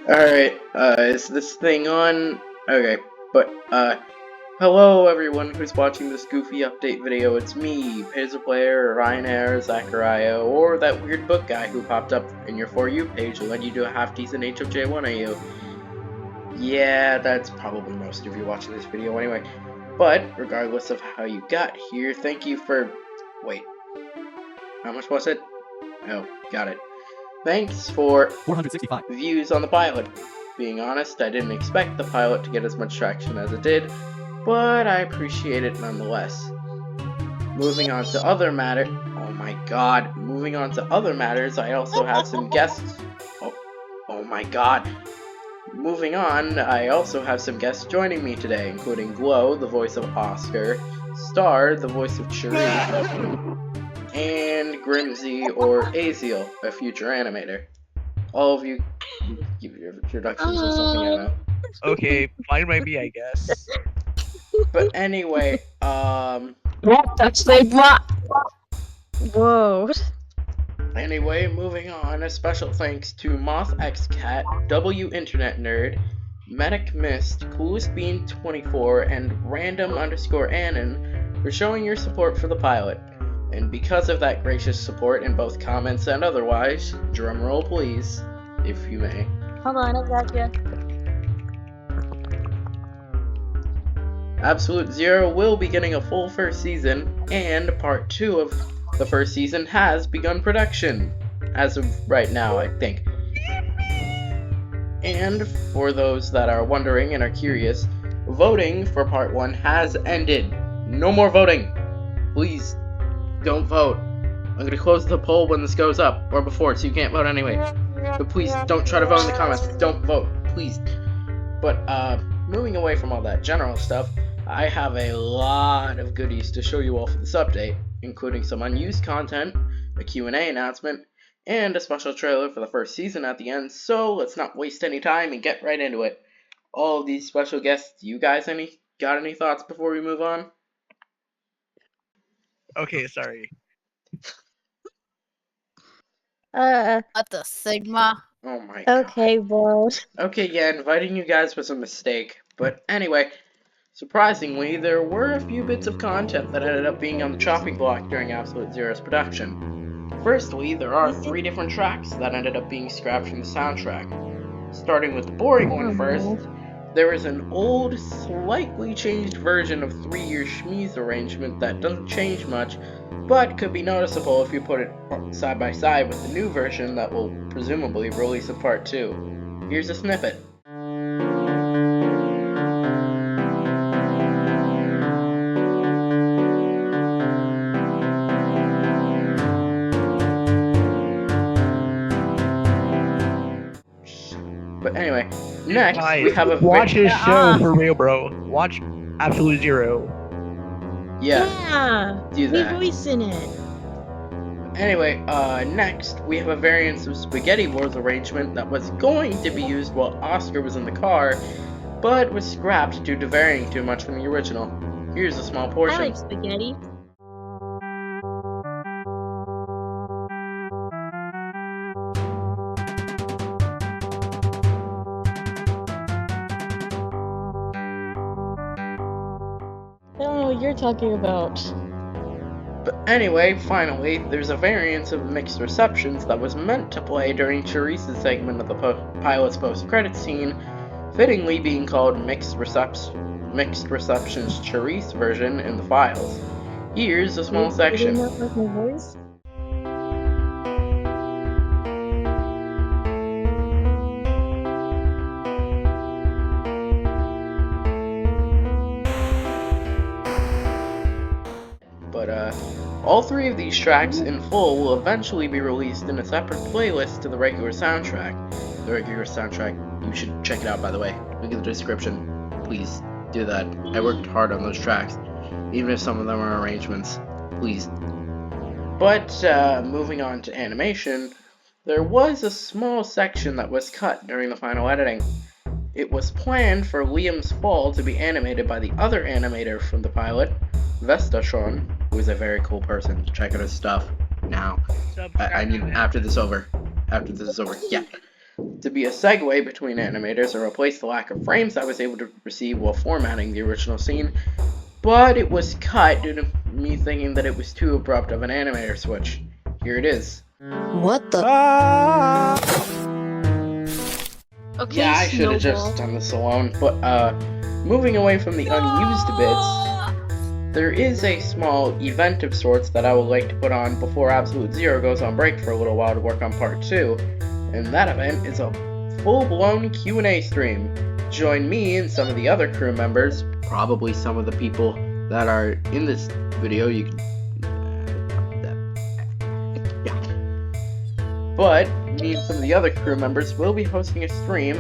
Alright, is this thing on? Okay, but, hello everyone who's watching this goofy update video. It's me, Paisley Player, Ryanair, Zachariah, or that weird book guy who popped up in your For You page and led you to a half-decent Hfjone AU. Yeah, that's probably most of you watching this video anyway. But, regardless of how you got here, thank you for... Wait. How much was it? Oh, got it. Thanks for 465 views on the pilot. Being honest, I didn't expect the pilot to get as much traction as it did, but I appreciate it nonetheless. Moving on to other matters. Oh my god. Moving on to other matters, I also have some guests. Oh my god. Moving on, I also have some guests joining me today, including Glow, the voice of Oscar, Star, the voice of Cherise, and Grimsy or Aziel, a future animator. All of you give your introductions or something, I don't know. Okay, fine by me, I guess. But anyway, That's like what? Whoa. Anyway, moving on, a special thanks to Moth X Cat, W Internet Nerd, Medic Mist, Coolest Bean 24, and Random_Anon for showing your support for the pilot. And because of that gracious support in both comments and otherwise, drumroll please, if you may. Hold on, I got you. Absolute Zero will be getting a full first season, and part 2 of the first season has begun production, as of right now, I think. And for those that are wondering and are curious, voting for part 1 has ended. No more voting. Please, don't vote. I'm gonna close the poll when this goes up, or before, so you can't vote anyway. But please, don't try to vote in the comments. Don't vote, please. But, moving away from all that general stuff, I have a lot of goodies to show you all for this update, including some unused content, a Q&A announcement, and a special trailer for the first season at the end, so let's not waste any time and get right into it. All of these special guests, you guys got any thoughts before we move on? Okay, sorry. What the Sigma? Oh my god. Okay, well. Okay, yeah, inviting you guys was a mistake, but anyway, surprisingly, there were a few bits of content that ended up being on the chopping block during Absolute Zero's production. Firstly, there are 3 different tracks that ended up being scrapped from the soundtrack. Starting with the boring one first, there is an old, slightly changed version of 3-Year Shmee's arrangement that doesn't change much, but could be noticeable if you put it side by side with the new version that will presumably release in part 2. Here's a snippet. But anyway, next Guys, we have a watch his show for real, bro. Watch Absolute Zero. Yeah, do We that. voice in it. Anyway, next we have a variant of Spaghetti Wars arrangement that was going to be used while Oscar was in the car, but was scrapped due to varying too much from the original. Here's a small I portion. like spaghetti. I don't know what you're talking about. But anyway, finally, there's a variant of Mixed Receptions that was meant to play during Cherise's segment of the pilot's post-credit scene, fittingly being called Mixed Receptions Cherise version in the files. Here's a small section. You not like my voice? But, all 3 of these tracks in full will eventually be released in a separate playlist to the regular soundtrack. The regular soundtrack, you should check it out, by the way. Look at the description. Please do that. I worked hard on those tracks, even if some of them are arrangements. Please. But, moving on to animation, there was a small section that was cut during the final editing. It was planned for Liam's fall to be animated by the other animator from the pilot, Hfjone, who is a very cool person. Check out his stuff now. I mean, after this is over. Yeah. to be a segue between animators and replace the lack of frames I was able to receive while formatting the original scene, but it was cut due to me thinking that it was too abrupt of an animator switch. Here it is. What the? Okay, Yeah, I should have Snowball. just done this alone, but moving away from the unused bits, there is a small event of sorts that I would like to put on before Absolute Zero goes on break for a little while to work on part 2, and that event is a full-blown Q&A stream. Join me and some of the other crew members, probably some of the people that are in this video, you can... But me and some of the other crew members will be hosting a stream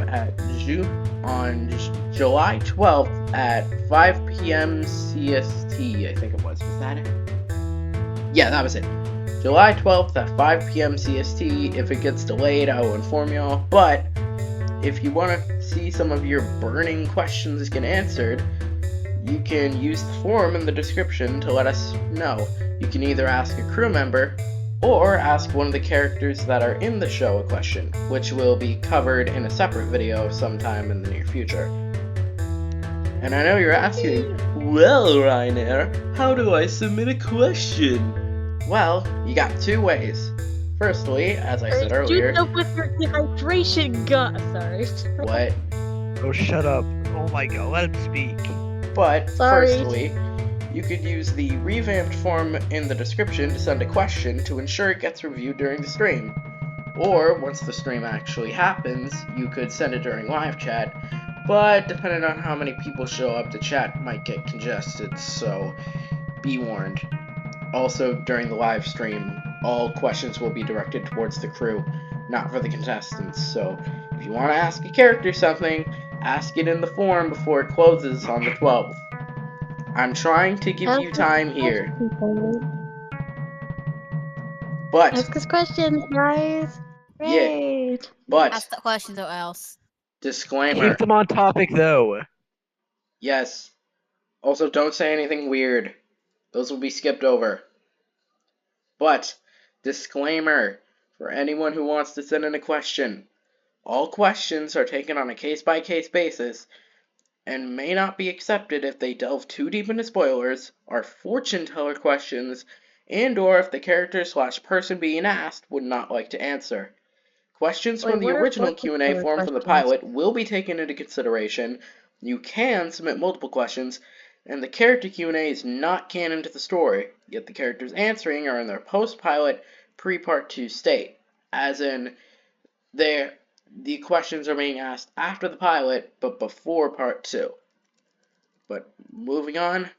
on July 12th at 5 p.m. CST, I think it was. Was that it? Yeah, that was it. July 12th at 5 p.m. CST. If it gets delayed, I will inform y'all. But if you want to see some of your burning questions get answered, you can use the form in the description to let us know. You can either ask a crew member or ask one of the characters that are in the show a question, which will be covered in a separate video sometime in the near future. And I know you're asking, well, Ryanair, how do I submit a question? Well, you got two ways. Firstly, as I said earlier... Shoot up with your dehydration gun. Sorry. What? Oh, shut up. Oh my god, let him speak. But, Sorry. firstly, you could use the revamped form in the description to send a question to ensure it gets reviewed during the stream. Or, once the stream actually happens, you could send it during live chat, but depending on how many people show up, the chat might get congested, so be warned. Also, during the live stream, all questions will be directed towards the crew, not for the contestants, so if you want to ask a character something, ask it in the form before it closes on the 12th. I'm trying to give you time here, but, Ask us questions, guys. yeah, Yay. but, Ask the question or else. disclaimer, Keep them on topic, though. yes, also don't say anything weird, those will be skipped over, but, disclaimer, for anyone who wants to send in a question, all questions are taken on a case-by-case basis, and may not be accepted if they delve too deep into spoilers, are fortune-teller questions, and or if the character/person being asked would not like to answer. Questions from the original Q&A form from the pilot will be taken into consideration. You can submit multiple questions, and the character Q&A is not canon to the story, yet the characters answering are in their post-pilot, pre-part 2 state, as in, the questions are being asked after the pilot, but before part 2. But moving on,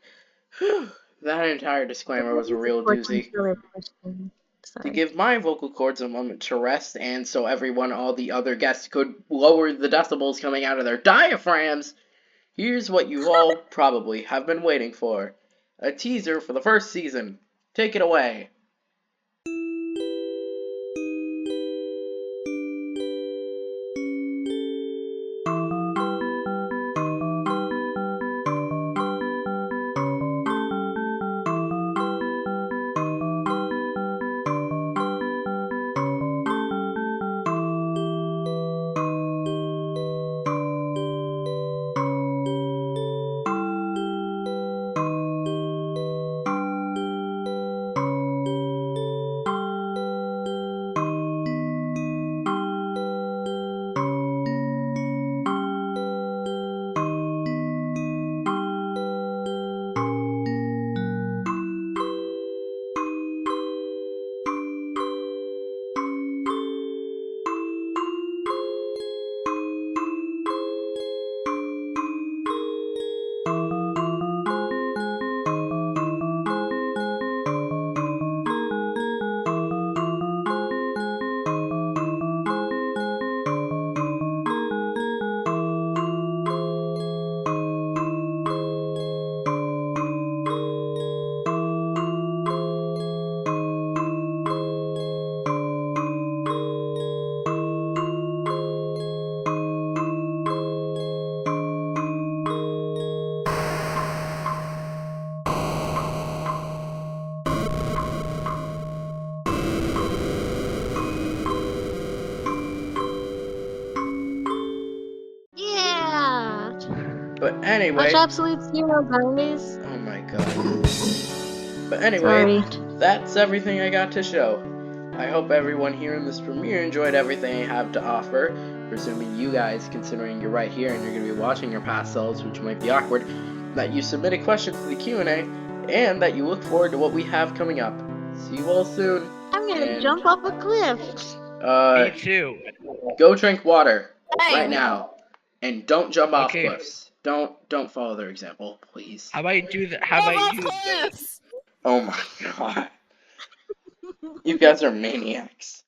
that entire disclaimer was a real doozy. To give my vocal cords a moment to rest, and so all the other guests could lower the decibels coming out of their diaphragms, here's what you all probably have been waiting for. A teaser for the first season. Take it away. But anyway, Watch Absolute Zero, guys. oh my god. But anyway, Sorry. that's everything I got to show. I hope everyone here in this premiere enjoyed everything I have to offer. Presuming you guys, considering you're right here and you're going to be watching your past selves, which might be awkward, that you submit a question to the Q&A, and that you look forward to what we have coming up. See you all soon. I'm gonna And, jump off a cliff. Me too. go drink water Hey. right now, and don't jump off Okay. cliffs. Don't follow their example, please. How about you do that? How about you do Cliffs. Oh my god. You guys are maniacs.